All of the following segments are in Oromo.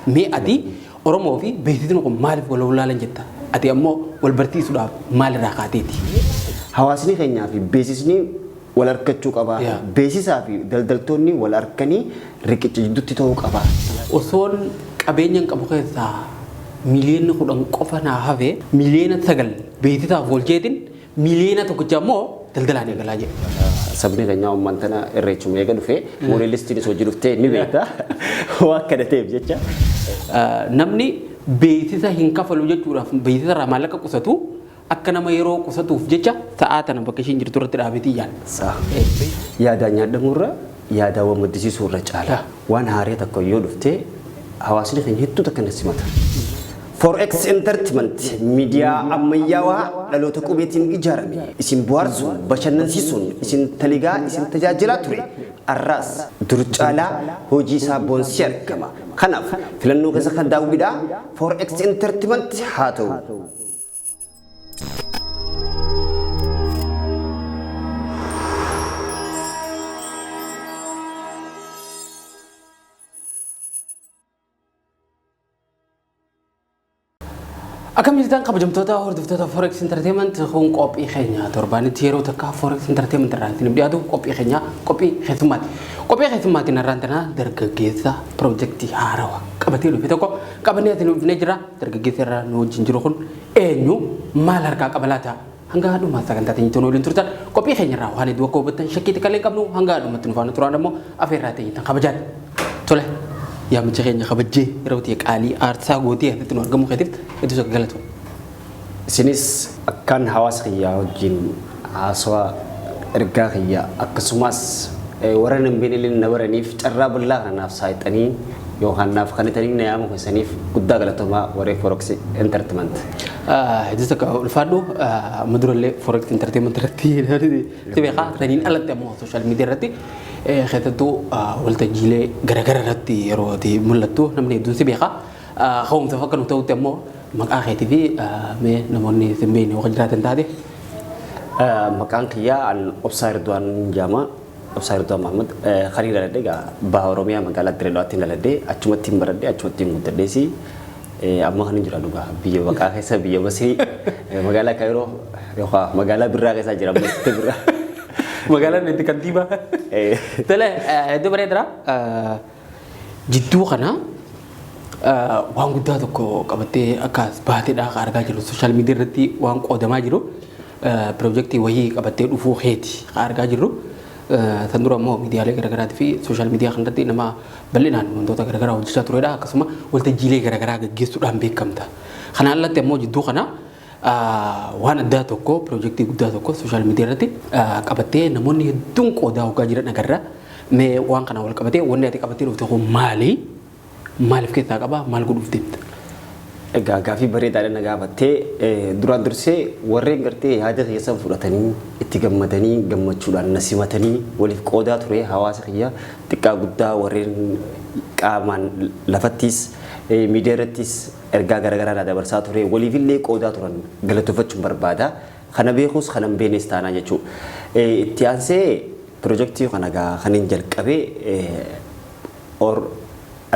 mee ati Oromoo fi beeksisni kun maaliif wal ulaalan jetta ati ammoo wal barsiisuudhaaf maalirraa kaateeti. Hawaasni keenyaa fi beeksisni wal harkachuu qaba. Beeksisaa fi daldaltoonni wal harkanii riqicha jidduutti ta'uu qaba. Osoon qabeenyaan qabu keessaa miliyoona 10 qofa naa hafe miliyoona 9 beeksisaaf oolcheetiin miliyoona tokkicha ammoo daldalaan eegalaa jira. Sabni keenya uummanni tana irreechuma eega dhufee moodelistiin hojii dhuftee ni beekta waan akkana ta'eef jecha. Namni beeksisa hin kafalu jechuudhaaf beeksisa irraa maallaqa qusatu akka nama yeroo qusatuuf jecha sa'aa tana bakka ishiin jirtu irratti dhaabetii yaadda. Yaadaan nyaadhamurra yaadaawwan maddisiisuurra caala waan haaraa tokko yoo dhuftee hawaasni keenya hedduu takka na simata. Forex Entertainment miidiyaa ammayyaawaa dhaloota qubeetiin ijaarame isin bohaarsuun bashannansiisuun isin taligaa isin tajaajilaa ture arraas dur caalaa hojii isaa boonsii argama. Kanaaf filannoo keessa kan daawwidhaa Forex Entertainment haa ta'u. Akkam jirtan kabajamtoota hordoftoota Forex Entertainment kun qophii keenya torbaanitti yeroo takka Forex Entertainment irratti nu dhiyaatu qophii keenya qophii keessummaati. Qophii keessummaatiin irraan tana dargaggeessa piroojeektii haarawaa qabatee dhufe tokko qabannee ati nu dhufnee jira. Dargaggeessa irraa nu wajjin jiru kun eenyu maal harkaa qaba laata? Hanga dhumaa sagantaa teenyitoon waliin turtan qophii keenya irraa waan hedduu akka hubattan shakkiitti kan qabnu hanga dhumatti nu faana turaan ammoo afeerraa teenyitan kabajaan. Tole. يا مجرين خبجي روتي قالي أرتسا قوتي هذا تنور قمو خديت itu segala tu. Sinis akan hawas kaya jin aswa erga kaya aksumas waran nembelin nawaranif cara belah naf site ani yohan naf kan tadi nayam ko sanif kudda galatoma ware Forex Entertainment. Itu sekarang ulfado madurle Forex Entertainment rati tapi kah tadi alat temu social media rati خدتو والتجيله غرغر رتي يروتي ملتو نمني دون سبيخه خوم تفكر نتو تمو مقا خيتي في مي نموني سمبيني وخجرات انتادي مقان كيا ان اوبساير دوان جاما اوبساير دوان محمد خليل لديغا باوروميا مقالا تريلواتين لدي اچمتين بردي اچمتين متدسي اما خنين جرا دوغا بيو مقا خيسا بيو بسي مقالا كايرو يوخا مقالا برا خيسا جرا مستبرا Magalan nanti kan tiba. Tele itu berada jitu karena wang gudda tu ko kabate akas bahati dah harga jiru social media reti wang ko dama jiru projekti wahi kabate ufu heti harga jiru tandura mo media le gara-gara fi social media kan reti nama balinan untuk tak gara-gara wajib tu reda kasuma walte jile gara-gara gestu dan bekam ta. Karena Allah temo jitu karena waan adda tokko projektii guddaa tokko social media irratti qabatee namoonni hedduun qooda hoggaa jiran agarra mee waan kana wal qabatee wanni ati qabatee dhufte kun maaliif keessaa qaba maal godhuuf deemta? Egaa gaaffii bareedaadha na gaafattee duraan dursee warreen gartee yaada keessan fudhatanii itti gammadanii gammachuudhaan na simatanii waliif qoodaa ture hawaasa kiyya xiqqaa guddaa warreen qaamaan lafattis miidiyaa irrattis ergaa garaagaraa na dabarsaa ture waliifillee qoodaa turan galatooffachuun barbaada. Kana beekuus kana hin beeknes taanaa jechuudha. Itti aansee piroojeektii kana kan hin jalqabee or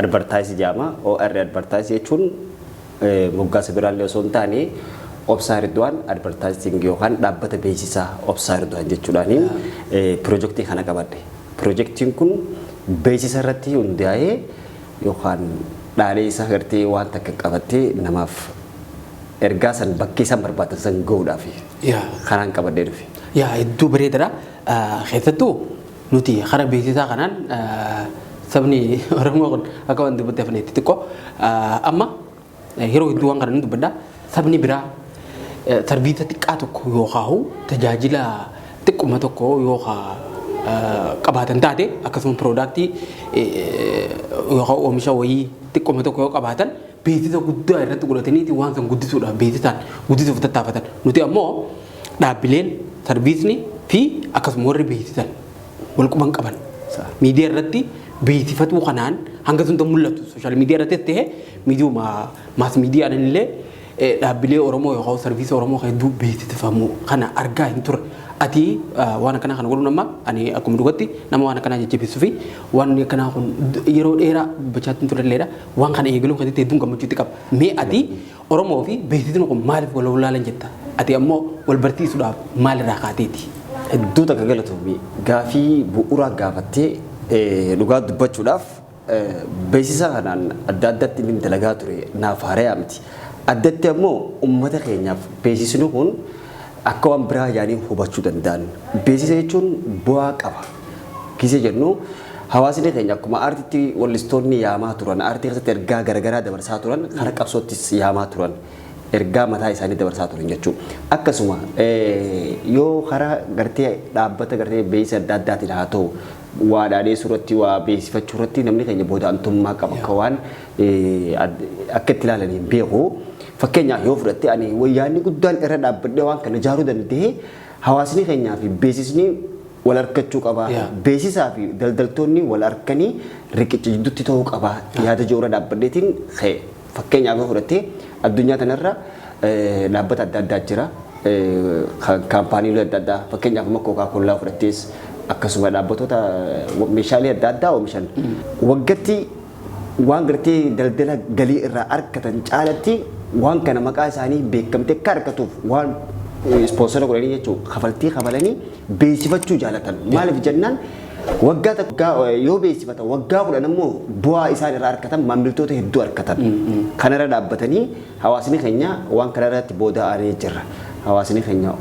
advertaayis jedhama. OR advertaayis jechuun moggaasa biraallee osoo hin taane obsaa Ridwaan advertaayising yookaan dhaabbata beeksisaa obsaa Ridwaan jechuudhaani piroojeektii kana qabadde. Piroojeektiin kun beeksisa irratti hundaa'ee yookaan dhaalee isaa gartee waan takka qabattee namaaf ergaa san bakkee san barbaadan san gahuudhaaf kanaan qabadee dhufe. Yaa hedduu bareedaadha. Keessattuu nuti karaa beeksisaa kanaan sabni Oromoo kun akka wanti dubbatti hafneetti xiqqoo amma yeroo hedduu waan kana ni dubbadha sabni biraa sarbiisa xiqqaa tokko yookaan tajaajila xiqquma tokko yookaan qabaatan taate akkasuma piroodaaktii yookaan oomisha wayii xiqquma tokko yoo qabaatan beeksisa guddaa irratti godhataniiti waan san guddisuudhaaf beeksisaan guddisuuf tattaafatan. Nuti ammoo dhaabbileen sarbiisni fi akkasuma warri beeksisan wal quban qaban miidiyaa irratti beeksifatuu kanaan hanga sun mul'atu sooshaal miidiyaa irratti ta'ee miidiyuma maas miidiyaan illee dhaabbilee Oromoo yookaan sarbiisa Oromoo hedduu beeksifamu kana argaa hin turre ati waan kana kan godhu nama ani akkuma dugatti nama waan kana jajjabeessuu fi waan kana kun yeroo dheeraa bachaatiin turelleedha waan kana eegaluun kan ta'e gammachuutti qaba mee ati Oromoo fi beeksisni kun maaliif wal walaalan jetta ati ammoo wal barsiisuudhaaf maalirraa kaateeti hedduu takka galatoomii gaafii bu'uuraa gaafattee dhugaa dubbachuudhaaf beeksisa kanaan adda addatti inni dalagaa ture naaf haaraa miti addatti ammoo uummata keenyaaf beeksisni kun akka waan biraa yaanii hubachuu danda'an beeksisa jechuun bu'aa qaba kisee jennu hawaasni keenya akkuma aartiitti wallistoonni yaamaa turan aartii keessatti ergaa garagaraa dabarsaa turan karaa qabsoottis yaamaa turan ergaa mataa isaanii dabarsaa turan jechuudha. Akkasuma yoo karaa gartee dhaabbata gartee beeksisa adda addaatiin haa ta'u waadhaalee suuratti waa beeksifachuu irratti namni keenya booda antummaa qaba akka waan akka itti ilaalanii beeku. Fakkeenyaaf yoo fudhatte ani wayyaanni guddaan irra dhaabbadhee waan kana ijaaruu danda'e hawaasni keenyaa fi beeksisni wal harkachuu qaba. Beeksisaa fi daldaltoonni wal harkanii riqicha jidduutti ta'uu qaba. Yaada joora dhaabbadheetiin fakkeenyaaf yoo fudhatte addunyaa kanarra dhaabbata adda addaa jira. Kaampaaniilee adda addaa fakkeenyaaf amma Coca-Cola fudhattees akkasuma dhaabbattoota meeshaalee adda addaa oomishan. Waggaatti waan gartee daldala galii irraa argatan caalatti waan kana maqaa isaanii beekamtee akka argatuuf waan ispoonsara godhanii jechuun kafaltii kafalanii beeksifachuu jaalatan. Maaliif jennaan waggaa takka yoo beeksifatan waggaa kudhan ammoo bu'aa isaan irraa argatan maamiltoota hedduu argatan. Kanarra dhaabbatanii hawaasni keenya waan kanarratti booda'anii jirra. Hawaasni keenya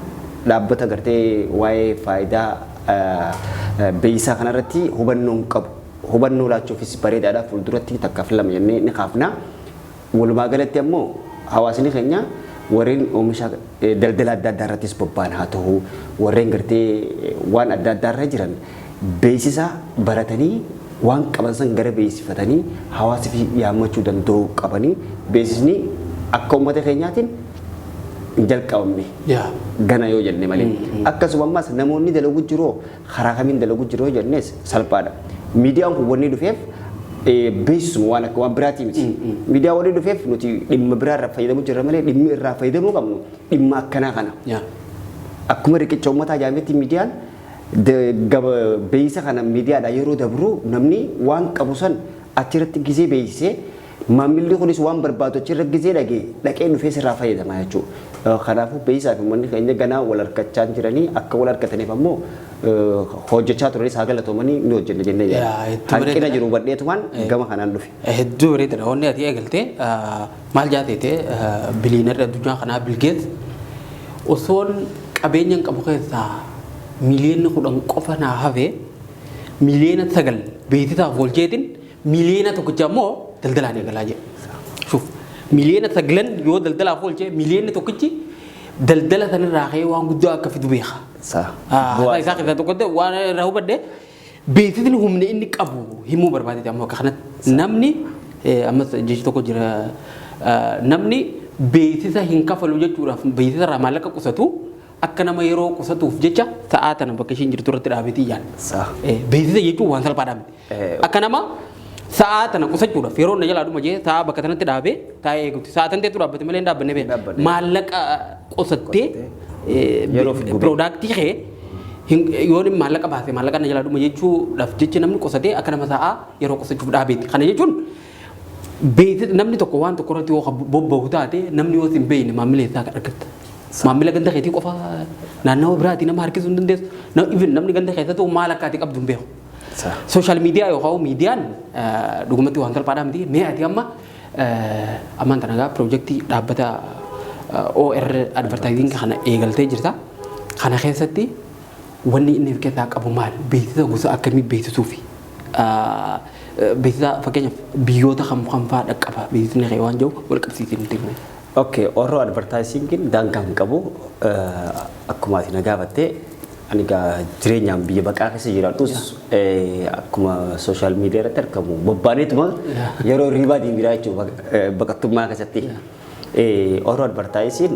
dhaabbata gartee waa'ee faayidaa beeksisaa kanarratti hubannoo qabu. Hubannoo laachuufis bareedaadha fuulduratti takka filama jennee ni kaafna. Walumaa galatti ammoo hawaasni keenya warreen oomisha daldala adda addaa irrattis bobba'an haa ta'u warreen gartee waan adda addaa irra jiran beeksisa baratanii waan qaban san gara beeksifatanii hawaasa fi yaammachuu danda'u qabanii beeksisni akka uummata keenyaatiin hin jalqabamne gana yoo jenne malee akkasuma ammas namoonni dalagu jiroo karaa kamiin dalagu jiroo jennes salphaadha. Miidiyaan kun wanni dhufeef beeksisuma waan akka waan biraati miti. Miidiyaa wanni dhufeef nuti dhimma biraa irraa fayyadamuu jirra malee dhimmi irraa fayyadamuu qabnu dhimma akkanaa kana. Akkuma riqicha uummataa jaametti miidiyaan beeksisa kana miidiyaadhaa yeroo dabru namni waan qabu san achirratti gisee beeksisee maamilli kunis waan barbaadu achirra gisee dhaqee dhufee sirraa fayyadama jechuudha. Kanaafuu beeksisaa fi uummanni keenya ganaa wal harkachaa jiranii akka wal harkataniif ammoo hojjechaa turanis haa galatoomanii ni hojjenne jennee hanqina jiru badheetumaan gama kanaan dhufe. Hedduu bareedadha. Wanni ati eegaltee maal jaateete biliineerri addunyaa kanaa bilgeet osoon qabeenyaan qabu keessaa miliyoona 10 qofa naa hafe miliyoona 9 beeksisaaf oolcheetiin miliyoona tokkicha ammoo daldalaan eegalaa jedhe. Shuuf miliyoona 9 yoo daldalaaf oolchee miliyoonni tokkichi daldala sanirraa ka'ee waan guddaa akka fidu beeka. Isaa keessaa tokkotti waan irraa hubadde beeksisni humna inni qabu himuu barbaadete ammoo akka kanatti namni ammas jechi tokko jira namni beeksisa hin kafalu jechuudhaaf beeksisa irraa maallaqa qusatu akka nama yeroo qusatuuf jecha sa'aa tana bakka isheen jirtu irratti dhaabetii yaadda. Beeksisa jechuun waan salphaadhaa miti. Akka nama sa'aa tana qusachuudhaaf yeroo na jalaa dhuma jee sa'aa bakka tanatti dhaabee taa'ee eeguuti. Sa'aa tanteetu dhaabbate malee hin dhaabbanne bee maallaqa qusattee piroodaaktii kee yoon maallaqa baase maallaqa na jalaa dhuma jechuudhaaf jecha namni qusatee akka nama sa'aa yeroo qusachuuf dhaabeeti. Kana jechuun namni tokko waan tokko irratti yoo bobba'u taate namni yoo hin beekne maamila isaa argatta. Maamila ganda keetii qofa naannawa biraatii nama harkisuu hin dandeessu. Namni ganda keessatti maal akkaatii qabdu hin beeku. Social media yookaan miidiyaan dhugumatti waan salphaadhaa miti. Mee ati amma ammaan kana egaa piroojeektii dhaabbata OR advertising kana eegaltee jirta. Kana keessatti wanni inni of keessaa qabu maal? Beeksisa gosa akkamii beeksisuufi? Beeksisa fakkeenyaaf biyyoota kam fa'aa dhaqqaba beeksisni waan jiru wal qabsiisee nuti himne. Okay, OR advertising daangaa hin qabu akkuma ati na gaafatte ani jireenyaan biyya baqaa keessa jiraadhus akkuma social media irratti argamu bobbaaneetuma yeroo riibaatiin jira jechuudha baqattummaa keessatti. OR advertising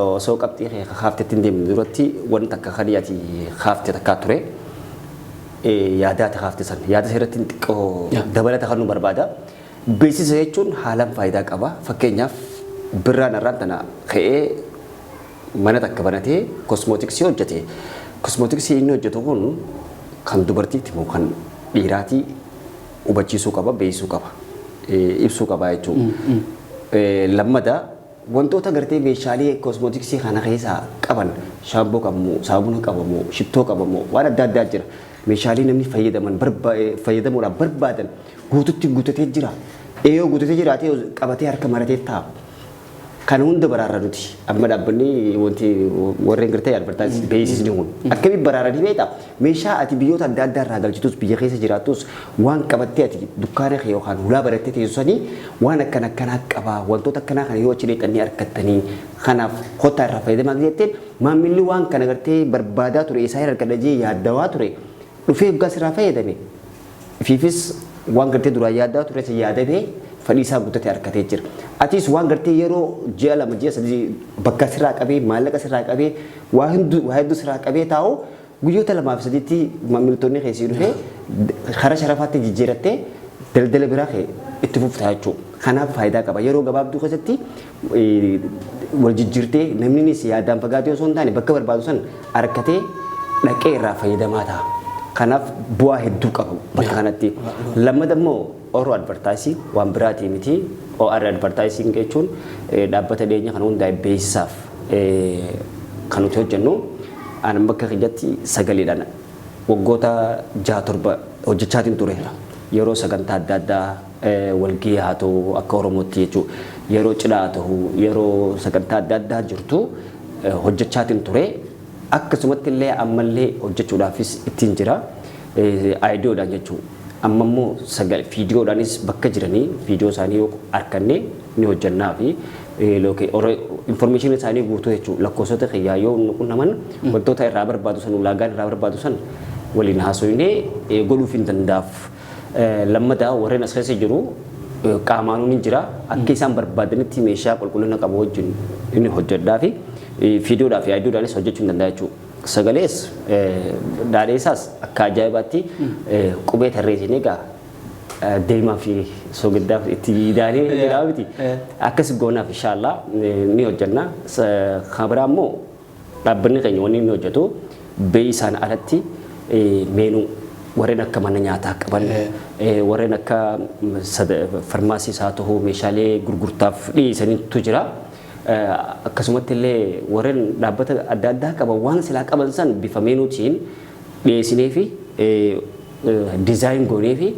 osoo qabxii kaaftetti hin deemne duratti wanta akka kadiyaati kaafte takkaa ture yaadaata kaafte san yaada irratti xiqqoo dabalata kan nu barbaada. Beeksisa jechuun haalaan faayidaa qaba. Fakkeenyaaf birraan irraan tana ka'ee mana takka banatee kosmootiksii hojjete kosmootiksii inni hojjetu kun kan dubartiitti moo kan dhiiraati hubachiisuu qaba beeksisuu qaba ibsuu qaba jechuudha. Lammataa wantoota gartee meeshaalee kosmootiksii kana keessaa qaban shaampoo qabamu saabuna qabamu shittoo qabamu waan adda addaa jira. Meeshaalee namni fayyadamuudhaaf barbaadan guututti guutatee jira. Eeyoo guutatee jiraatee qabatee harka maratee taa'a. Kan hunda baraara nuti amma dhaabbanni wanti warreen gartee advertaayisii beeksisni kun akkamitti baraaranii beektaa meeshaa ati biyyoota adda addaa irraa galchitus biyya keessa jiraattus waan qabattee ati dukkaana kee yookaan hulaa barattee teessisanii waan akkanaa qabaa wantoota akkanaa kana yoo achi deeqanii argattanii kanaaf kottaa irraa fayyadamaa jetteen maamilli waan kana gartee barbaadaa ture isaa argadha jee yaaddawaa ture dhufee gaasaa irraa fayyadame fiifis waan gartee duraan yaaddaa ture yaadamee fadhiisaa guutatee argatee jira. Atis waan gartee yeroo ji'a lama ji'a sadii bakka sirraa qabee maallaqa sirraa qabee waa hedduu sirraa qabee taa'u guyyoota lamaaf sadiitti maamiltoonni keessii dhufee karaa sharafaatti jijjiirattee daldala biraa itti fuftaa jechuudha. Kanaaf faayidaa qaba. Yeroo gabaabduu keessatti wal jijjiirtee namnis yaadaan fagaatee osoo hin taane bakka barbaadu san argatee dhaqee irraa fayyadamaa ta'a. Kanaaf bu'aa hedduu qabu bakka kanatti. Lammataa immoo Oro advertising waan biraatii miti. OR advertising jechuun dhaabbata dhiyeenya kan hundaa'e beeksisaaf kan nuti hojjennu aan bakka keenyatti sagaleedhaan waggoota 6-7 hojjechaatiin ture. Yeroo sagantaa adda addaa walgahii haa ta'u akka Oromootti jechuudha. Yeroo cidhaa haa ta'u yeroo sagantaa adda addaa jirtu hojjechaatiin ture. Akkasumatti illee ammallee hojjechuudhaafis ittiin jira. Aayidiyoodhaan jechuudha. Amma immoo viidiyoodhaanis bakka jiranii viidiyoo isaanii yoo arganne ni hojjannaa fi information isaanii guutuu jechuudha. Lakkoofsota xiyyaa yoo quunnaman wantoota irraa barbaadu san ulaagaan irraa barbaadu san waliin haasofnee godhuuf hin danda'aaf. Lammataa warreen as keessa jiru qaamaan ni jira. Akka isaan barbaadanitti meeshaa qulqullina qabu wajjin inni hojjedhaa fi viidiyoodhaa fi aayidiyoodhaanis hojjechuu hin danda'a jechuudha. Sagalees daadheessaas akka ajaa'ibaatti qubee tarreessinee egaa deemaa fi soogiddaaf itti daanee jira miti. Akkas goonaaf inshaallah ni hojjanna. Kan biraa immoo dhaabbanni keenya wanni inni hojjetu beeyi isaan alatti meenuu warreen akka mana nyaataa qaban warreen akka farmaasiis haa ta'u meeshaalee gurgurtaaf dhiyeessanitu jira. Akkasumatti illee warreen dhaabbata adda addaa qaban waan silaa qaban san bifa meenuutiin dhiyeessinee fi dizaayin goonee fi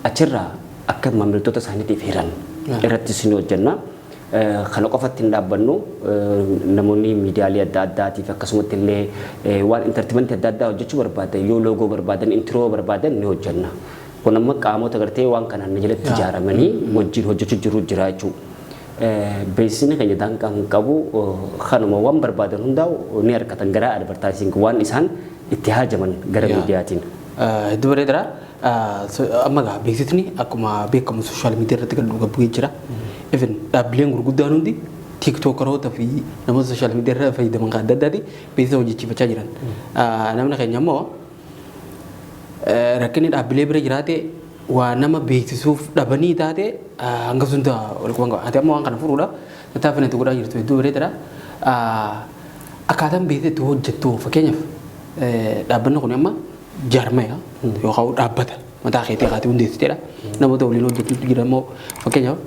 achirraa akka maamiltoota isaaniitiif hiran irrattis ni hojjenna. Kana qofatti hin dhaabbannu namoonni miidiyaalee adda addaatiif akkasumatti illee waan intartimentii adda addaa hojjechuu barbaadan yoo loogoo barbaadan intiroo barbaadan ni hojjenna. Kun amma qaamota gartee waan kanaan jalatti ijaaramanii wajjin hojjechuu jiru jira jechuudha. Beeksisni keenya daangaan qabu kanuma waan barbaadan hundaa'u ni argatan gara advertising waan isaan itti haajaman gara miidiyaatiin. Hedduu bareedaadha. Amma egaa beeksisni akkuma beekamu sooshaal miidiyaa irratti kan dhugaa bu'ee jira. Even dhaabbileen gurguddaan hundi tiiktookaroota fi namoota sooshaal miidiyaa irra fayyadaman kan adda addaati beeksisa hojjechiifachaa jiran. Namni keenya immoo rakkinni dhaabbilee bira jiraate waa nama beeksisuuf dhabanii taate hanga sun ta'a wal qaban qaba. Ati amma waan kana furuudha. Tataa finatti godhaa jirtu hedduu bareedaadha. Akkaataan beeksisa itti hojjettu fakkeenyaaf dhaabbanni kun amma jaarmaya yookaan dhaabbata mataa keetii kaatee hundeessiteedha. Namoota waliin hojjechuutu jira immoo fakkeenyaaf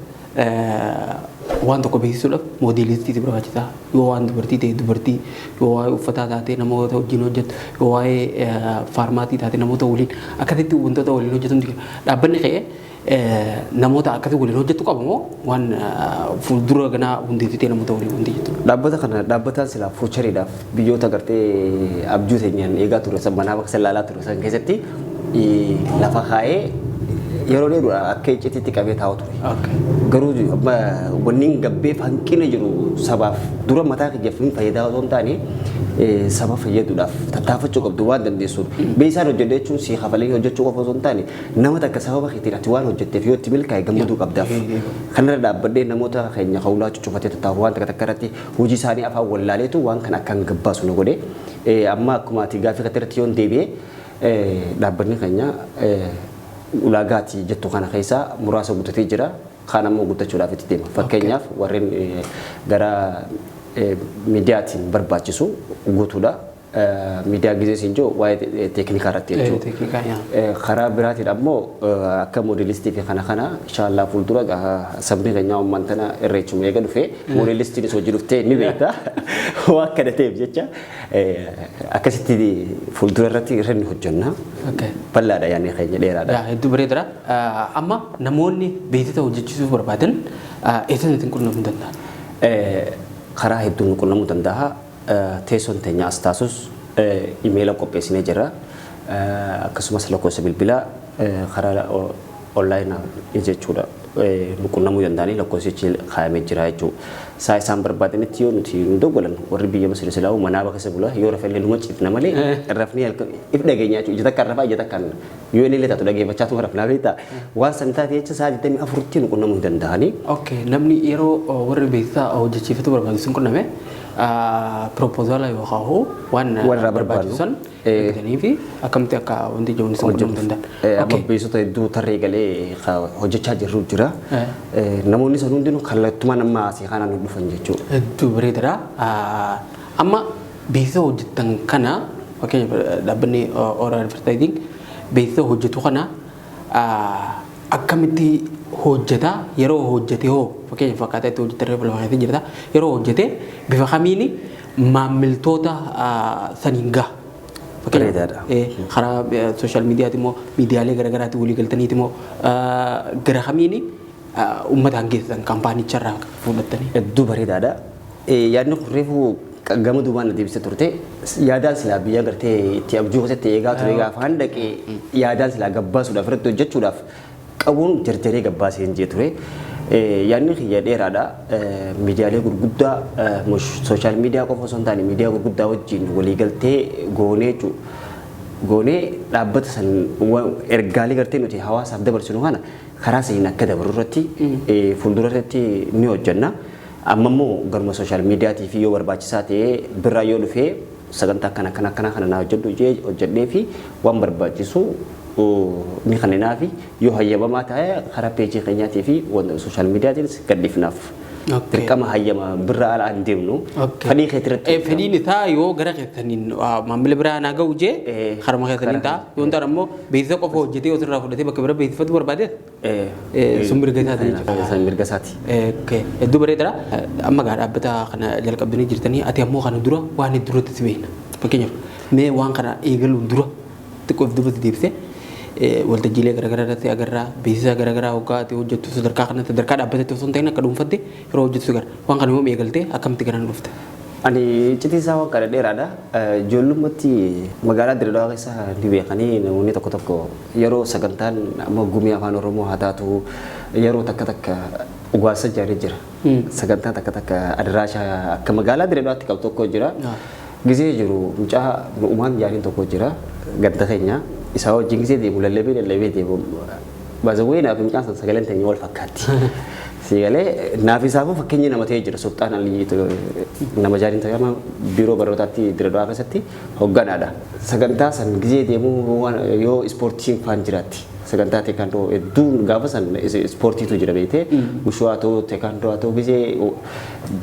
waan tokko beeksisuudhaaf moodeelistiitu barbaachisaa. Yoo waan dubartii ta'e dubartii, yoo waa'ee uffataa taate namoota wajjin hojjettu, yoo waa'ee faarmaatii taate namoota waliin akkasitti wantoota waliin hojjetuun dhaabbanni ka'ee namoota akkasii waliin hojjettu qaba moo waan fuuldura ganaa hundeessitee namoota waliin hundeessitu. Dhaabbata kana dhaabbataan silaa fuuchariidhaaf biyyoota gartee abjuu teenyaan eegaa ture san manaa bakka ilaalaa ture san keessatti lafa kaa'ee yeroo dheeraa akka iccitiitti qabee taa'u ture. Garuu wanni gabbeef hanqina jiru sabaaf dura mataa kiyyaaf hin fayyadaa osoo hin taane saba fayyaduudhaaf tattaafachuu qabdu waan dandeessuudha. Beeksisaan hojjedha jechuun si hafalee hojjechuu qofa osoo hin taane nama takka sababa keetiin ati waan hojjetteef yoo itti milkaa'e gammaduu qabdaaf. Kanarra dhaabbadhee namoota keenya hawlaa cuccufatee tattaafuu waan takka irratti hojii isaanii afaan wallaaleetu waan kan akkaan gabbaasu na godhe. Amma akkuma ati gaaffii kana irratti yoo deebi'e dhaabbanni keenya ulaagaati jettu kana keessaa muraasa guutatee jira. Kaan ammoo guuttachuudhaaf itti deema. Fakkeenyaaf warreen gara miidiyaatiin barbaachisu guutuudha. miidiyaa gisee siin jiru waa'ee teeknikaa irratti jechuudha. Teeknikaa yaa. Karaa biraatiin ammoo akka moodelistii fi kana inshaallah fuuldura sabni keenya uumman tana irreechuma eega dhufee moodelistiin hojii dhuftee ni beekta waan kana ta'eef jecha akkasitti fuuldura irratti irra ni hojjenna. Bal'aadha yaadni keenya dheeraadha. Hedduu bareedaadha. Amma namoonni beeksisa hojjechiisuuf barbaadan eessatti qunnamuu danda'an? Karaa hedduun qunnamuu danda'a. Teessoon teenya as taasus imeela qopheessinee jira. Akkasumas lakkoofsa bilbilaa karaa onlaayinaa jechuudha. Qunnamuu danda'anii lakkoofsichi kaa'amee jira jechuudha. Saa isaan barbaadanitti yoo nuti nu doggolan warri biyya Masir Islaamu manaa bakka isa bula yoo rafallee nu maciifna malee rafnee if dhageenyaa jechuudha. Ija takka rafaa ija takkaan yoo inni illee taatu dhageeffachaa tu rafnaa beektaa. Waan san taate jecha saa 24tti nu qunnamuu danda'anii. Namni yeroo warri beeksisa hojjechiifatu barbaadu sun qunname proposala yookaan hoo waan barbaachisan eeggatanii fi akkamitti akka wanti ijoon isa qunnamuu danda'an. Amma beeksisa hedduu tarree galee hojjechaa jirru jira. Namoonni san hundinuu kallattumaa nama asii kanaan dhufan jechuudha. Hedduu bareedaadha. Amma beeksisa hojjetan kana fakkeenyaaf dhaabbanni Oral Advertising beeksisa hojjetu kana akkamitti hojjeta yeroo hojjete hoo fakkeenyaaf akkaataa itti hojjetan reefu lafa keessatti jirta yeroo hojjete bifa kamiini maamiltoota saniin gaha. Karaa sooshaal miidiyaati immoo miidiyaalee garaagaraatti walii galtaniiti immoo gara kamiini uummataan geessisan kaampaanicharraa fudhattanii. Hedduu bareedaadha. Yaadni kun reefu gama duubaan deebisee turte yaadaan silaa biyya gartee itti abjuu keessatti eegaa ture gaafa handaqee yaadaan silaa gabbaasuudhaaf irratti hojjechuudhaaf qabuun jarjaree gabbaasee hin jee ture. Yaadni kiyya dheeraadha. Miidiyaalee gurguddaa sooshaal miidiyaa qofa osoo hin taane miidiyaa gurguddaa wajjin waliigaltee goonee dhaabbata san ergaalee gartee nuti hawaasaaf dabarsinu kana karaa saniin akka dabaru irratti fuuldura irratti ni hojjenna. Amma immoo garuma sooshaal miidiyaatii fi yoo barbaachisaa ta'ee birraa yoo dhufee sagantaa kana naa hojjedhee fi waan barbaachisu ni kanneenaa fi yoo hayyabamaa ta'e karaa peejii keenyaatii fi sooshaal miidiyaatiinis gadhiifnaaf. Dirqama hayyama birraa alaa hin deemnu. Fedhii keetirratti. Fedhiin isaa yoo gara keessaniin maamila biraa naa ga'u jee harma keessaniin ta'a. Yoo ta'an ammoo beeksisa qofa hojjetee yoo sirraa fudhatee bakka bira beeksifatu barbaade sun mirga isaati jechuudha. Sun mirga isaati. Hedduu bareedaadha. Amma gaa dhaabbata kana jalqabdanii jirtanii ati ammoo kana dura waan duratti si beekna. Fakkeenyaaf mee waan kana eegaluun dura xiqqoof duubatti deebisee waltajjiilee garaagaraa irratti agarraa beeksisa garaagaraa hoggaa ati hojjettu sadarkaa kanatti sadarkaa dhaabbatetti osoo hin ta'in akka dhuunfatte yeroo hojjettu gara waan kana yoom eegaltee akkamitti garaan dhufte. Ani iccitii isaa waan kana dheeraadha. Ijoollummaatti magaalaa Dirreedawaa keessa ni beekanii namoonni tokko yeroo sagantaan amma gumii afaan Oromoo haa taatu yeroo takka ugaasa jaarii jira. Sagantaa takka adiraasha akka magaalaa Dirreedawaatti qabu tokko jira. Gizee jiru mucaa uumaan jaariin tokko jira ganda keenya. Isa wajjin gisee deemu lallabee deemu baazawwee naaf mucaan san sagaleen teenya wal fakkaatti. Sigalee naaf isaafuu fakkeenyi nama ta'ee jira sultaan alii nama jaariin ta'e biiroo barnootaatti Dirreedawaa keessatti hoogganaadha. Sagantaa san gisee deemu yoo ispoortiin faan jiraatti. Sagantaa teekandoo hedduun gaafa san ispoortiitu jira beekte ushuu haa ta'u teekandoo haa ta'u gisee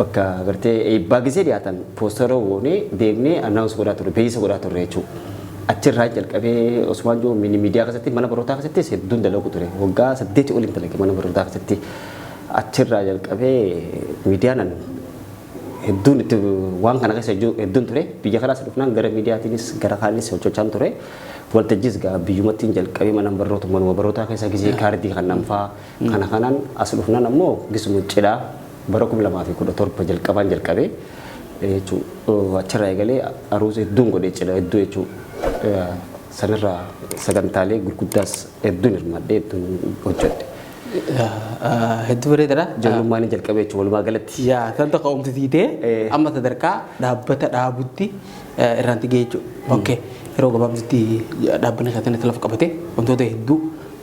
bakka gartee eebbaa gisee dhiyaatan poostara woonee deemnee annaawus godhaa turre beeksisa godhaa turre jechuudha. Achirraa jalqabee Osmaan Joo miidiyaa keessatti mana barnootaa keessatti hedduun dalagu ture. Waggaa 8 oliin dalage mana barnootaa keessatti. Achirraa jalqabee miidiyaan hedduun itti waan kana keessa hedduun ture. Biyya kanaas dhufnaan gara miidiyaatiinis gara kaanis hojjechaa ture. Waltajjiis gaa biyyumattiin jalqabee mana barnootaa keessa gisee kaardii kan namfaa kanaan as dhufnaan ammoo gisuma cidhaa bara 2017 jalqabee jechuudha. Achirraa eegalee aruusa hedduun godhee cidha hedduu jechuudha. Sanirraa sagantaalee gurguddaas hedduun hirmaadhee hedduun hojjedhe. Hedduu bareedaadha. Ijoollummaan jalqabee jechuudha walumaa galatti. San tokko oomtisiitee amma sadarkaa dhaabbata dhaabutti irraanti gahee jechuudha. Yeroo gabaabsitti dhaabbanni keessatti lafa qabate wantoota hedduu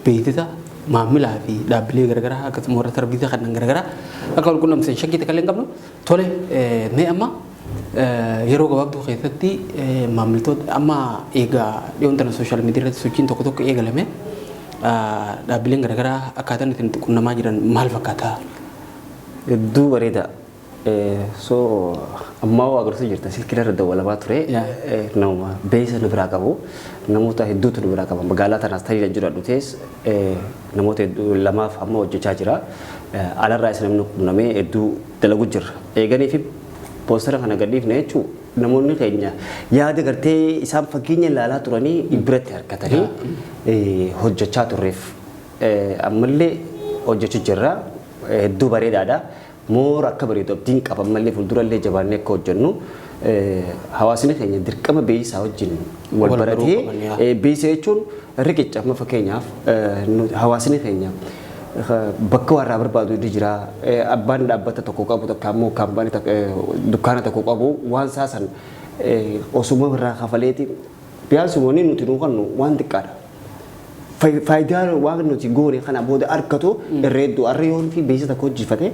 beeksisa maamilaa fi dhaabbilee garaagaraa akkasuma warra sarbiisa kanneen garaagaraa akka wal quunnamsiisan shakkiitti kan hin qabnu tole mee amma yeroo gabaabduu keessatti maamiltoota amma eegaa dhiyoon tana sooshaal miidiyaa irratti sochiin tokko eegalame dhaabbileen garaagaraa akkaataan ittiin quunnamaa jiran maal fakkaata? Hedduu bareeda. So amma waa agarsiisu jirta silkila irra dawwalamaa ture nama beeysa nu biraa qabu namoota hedduutu nu biraa qaba magaalaa tanaas tarii jiru addutees namoota hedduu lamaaf amma hojjechaa jira alarraa isa namni qunnamee hedduu dalagu jirra eeganii fi poostara kana gadhiifne jechuun namoonni keenya yaada gartee isaan fakkeenya ilaalaa turanii biratti harkatanii hojjechaa turreef ammallee hojjechuu jirra hedduu bareedaadha. Moora akka bareedu abdiin qaban malee fuuldurallee jabaannee akka hojjennu hawaasni keenya dirqama beeysaa wajjin wal baratee beeysa jechuun riqicha amma fakkeenyaaf hawaasni keenya bakka warraa barbaadu jira abbaan dhaabbata tokko qabu takka ammoo kaampaanii dukkaana tokko qabu waan saasan osuma irraa kafaleeti biyyaasumonni nuti nuuqannu waan xiqqaadha. Faayidaa waan nuti goone kana booda argatu irreedduu arreeyoon fi beeysa tokko hojjifate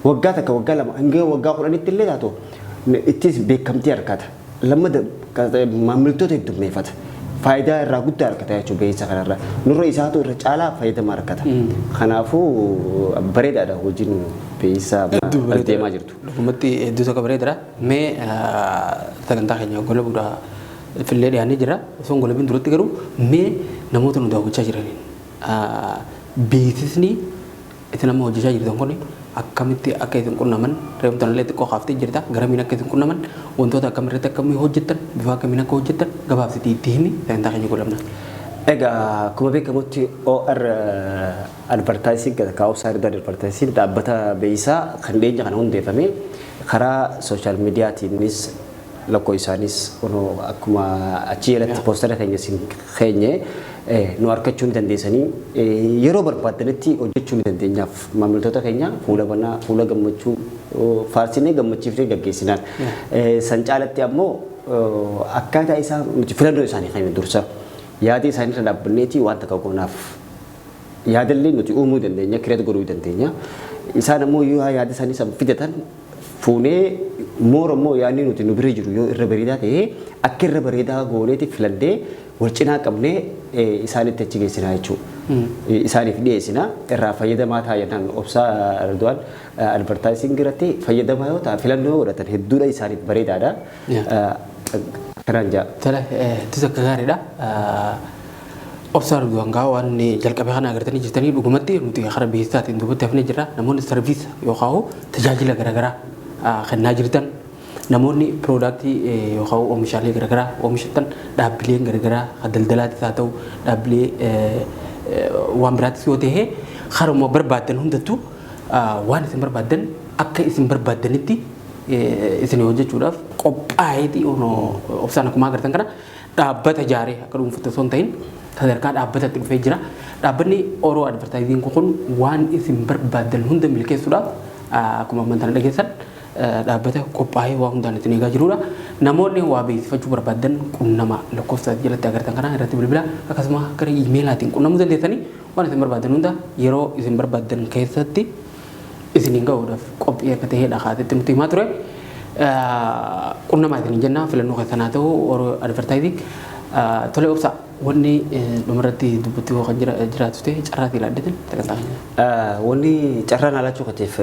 waggaa takka waggaa lama hanga waggaa kudhanitti illee taatu ittis beekamtii argata lamada maamiltoota heddummeeffata faayidaa irraa guddaa argata jechuudha beeysa kanarra nurra isaatu irra caalaa fayyadama argata kanaafuu bareedaadha hojiin beeysa deemaa jirtu. Dhugumatti hedduu tokko bareedaadha mee sagantaa keenya gola bu'uura fillee dhiyaannee jira osoo golabin duratti garuu mee namoota nu daawwachaa jiraniin beeksisni itti nama hojjechaa jirtan kun akkamitti akka isin qunnaman reemtan illee xiqqoo kaaftee jirta garamiin akka isin qunnaman wantoota akkamirratti akkamii hojjettan bifa akkamiin akka hojjettan gabaabsitii itti himi sagantaa keenya golabna. Egaa akkuma beekamutti OR advertising outside advertising dhaabbata beeysaa kan dhiyeenya kana hundeeffame karaa sooshaal miidiyaatiinis lakkoo isaanis akkuma achi jalatti poostara keenya isin keenye nu argachuu ni dandeessanii yeroo barbaadanitti hojjechuu ni dandeenyaaf maamiltoota keenya fuula banaa fuula gammachuu faarsinee gammachiifnee gaggeessinaan san caalatti ammoo akkaataa isaa nuti filannoo isaanii keenya dursa yaada isaanii irra dhaabbanneeti waan takka goonaaf yaadallee nuti uumuu dandeenya kireet godhuu dandeenya isaan ammoo yoo yaada isaanii san fidatan fuunee moora immoo yaadni nuti nu bira jiru yoo irra bareedaa ta'e akka irra bareedaa gooneeti filannee wal cinaa qabnee isaanitti achi geessinaa jechuudha. Isaaniif dhiyeessina irraa fayyadamaa taa'an obsaa Erdogan advertising irratti fayyadamaa yoo ta'an filannoo godhatan hedduudha isaaniif bareedaadha. Kanaan jaa. Tole tisa akka gaariidha. Obsaa Erdogan gaa waan jalqabee kana agartanii jirtanii dhugumatti nuti karaa beeksisaatiin duubatti hafnee jirra namoonni sarviis yookaan tajaajila garaagaraa kennaa jirtan namoonni piroodaaktii yookaan oomishaalee garaagaraa oomishatan dhaabbileen garaagaraa daldalaatis haa ta'u dhaabbilee waan biraattis yoo ta'e haruma barbaadan hundattuu waan isin barbaadan akka isin barbaadanitti isin hojjechuudhaaf qophaa'eeti obsaan akkuma agartan kana dhaabbata jaaree akka dhuunfata osoo hin ta'in sadarkaa dhaabbatatti dhufee jira. Dhaabbanni Oroo Advertaayizing kun waan isin barbaadan hunda milkeessuudhaaf akkuma amantaan dhageessan dhaabbata qophaa'ee waa hundaan isin eegaa jirudha. Namoonni waa beeksifachuu barbaadan qunnama lakkoofsa jalatti agartan kana irratti bilbila akkasuma gara iimeelaatiin qunnamuu dandeessanii waan isin barbaadan hunda yeroo isin barbaadan keessatti isiniin ga'uudhaaf qophii akka ta'edha haatitti nuti himaa ture. Qunnama isin jenna filannoo keessanaa ta'u Oroo Advertaayizing tole obsa wanni dhumarratti dubbatti kan jiraatu ta'e carraatti ilaalletin sagantaa keenya. Wanni carraan alaachuu qateef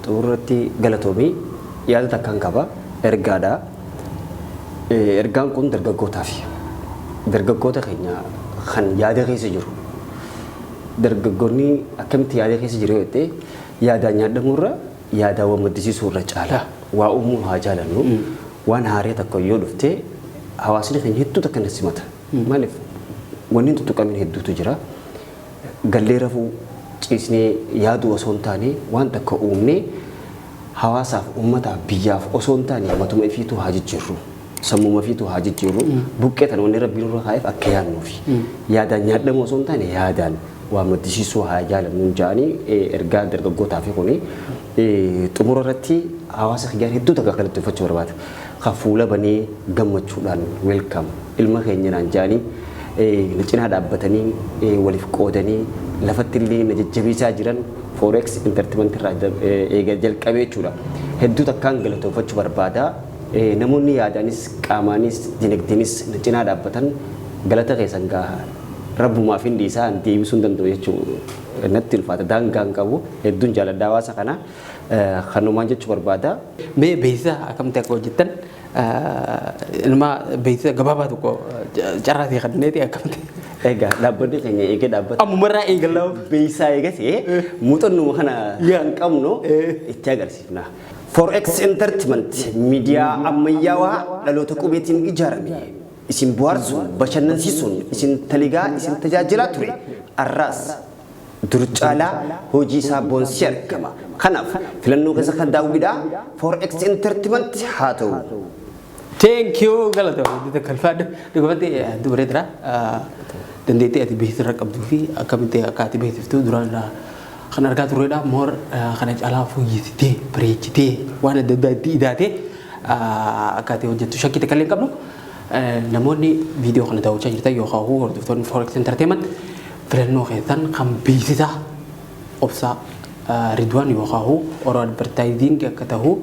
xumurratti galatoomii yaada takkaan qaba ergaadha. Ergaan kun dargaggootaaf dargaggoota keenya kan yaada keessa jiru dargaggoonni akkamitti yaada keessa jiru yoo ta'e yaadaan nyaadhamurra yaadaawwan maddisiisuurra caala waa uumuu haa jaalannu waan haaraa tokko yoo dhufte hawaasni keenya hedduu takka na simata maaliif wanni tuttuqamin hedduutu jira gallee rafuu ciisnee yaaduu osoo hin taane waan takka uumnee hawaasaaf uummataaf biyyaaf osoo hin taane matuma ifiitu haa jijjiirru sammuma ifiitu haa jijjiirru buqqee tan wanni rabbiin irra kaa'eef akka yaadnuufi yaadaan nyaadhamu osoo hin taane yaadaan waa maddisiisuu haa jaalannu jedhanii ergaa dargaggootaaf kuni xumura irratti hawaasa keenya hedduu takka galateeffachuu barbaada. Kafuula banee gammachuudhaan welcome ilma keenyaan jedhanii na cinaa dhaabbatanii waliif qoodanii lafatti illee na jajjabeessaa jiran forex entertainment irraa eega jalqabee jechuudha. Hedduu takkaan galateeffachuu barbaada. Namoonni yaadaanis qaamaanis dinagdeenis na cinaa dhaabbatan galata keessan gahaa rabbumaa fi hundi isaa deebisuu hin danda'u jechuudha natti ulfaata daangaan qabu hedduun jaaladha hawaasa kana kanumaan jechuu barbaada. Mee beeksisa akkamitti akka hojjettan ilma beeksisa gabaabaa tokko carraatee kanneeti akkamitti. Egaa dhaabbanni keenya eegee dhaabbata. Ammumarraa eegalaa. Beeksisaa eegatee muuxannoo kana kan qabnu itti agarsiifna. Forex Entertainment miidiyaa ammayyaawaa dhaloota qubeetiin ijaarame isin bohaarsuun bashannansiisuun isin taligaa isin tajaajilaa ture arraas dur caalaa hojii isaa boonsii argama. Kanaaf filannoo keessa kan daawwidha Forex Entertainment haa ta'u. Thank you galatoomna dita kalfaadha dhugaatti dubareedha dandeettii ati beeksisa qabduu fi akkamitti akka ati beeksiftuu duraan kan argaa turredha moor kana caalaa fooyyessitee bareechitee waan adda addaa itti hidhaatee akka ati hojjettu shakkii takka illee hin qabnu namoonni viidiyoo kana daawwachaa jirtan yookaan hordoftoonni Forex Entertainment filannoo keessan kan beeksisa obsaa Ridwaan yookaan Oromoo Advertising akka ta'u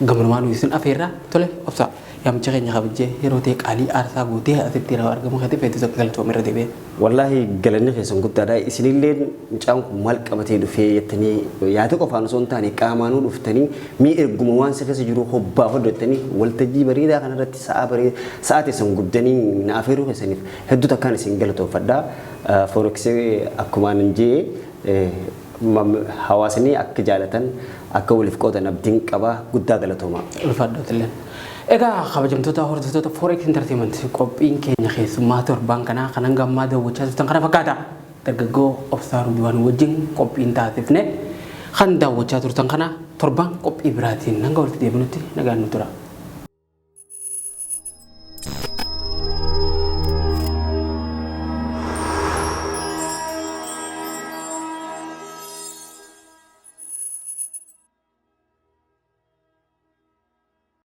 gammamaan isin afeerraa tole obsaa. Yaamcha keenya kabajee yeroo ta'e qaalii aarsaa guutee asitti yeroo argamu kan ta'e feetus akka galatoomee irra deebi'ee. Wallaahi galanni keessan guddaadha. Isinillee mucaan kun maal qabatee dhufee jettanii yaada qofaan osoo hin taane qaamaanuu dhuftanii mi'a erguma waan isa keessa jiru hobbaaf hojjettanii waltajjii bareedaa kanarratti sa'aa teessan guddanii na afeeruu keessaniif hedduu takkaan isin galatoomfadha. Forex akkuma nan jee hawaasni akka jaalatan akka waliif qoodan abdiin qaba guddaa galatooma. Ulfaadhootillee. Egaa kabajamtoota hordoftoota Forex Entertainment qophiin keenya keessummaa torbaan kanaa kan hanga ammaa daawwachaa turtan kana fakkaata. Dargaggoo Obsaa Ridwaan wajjin qophiin taasifne kan daawwachaa turtan kana torbaan qophii biraatiin hanga walitti deebinutti nagaan nu tura.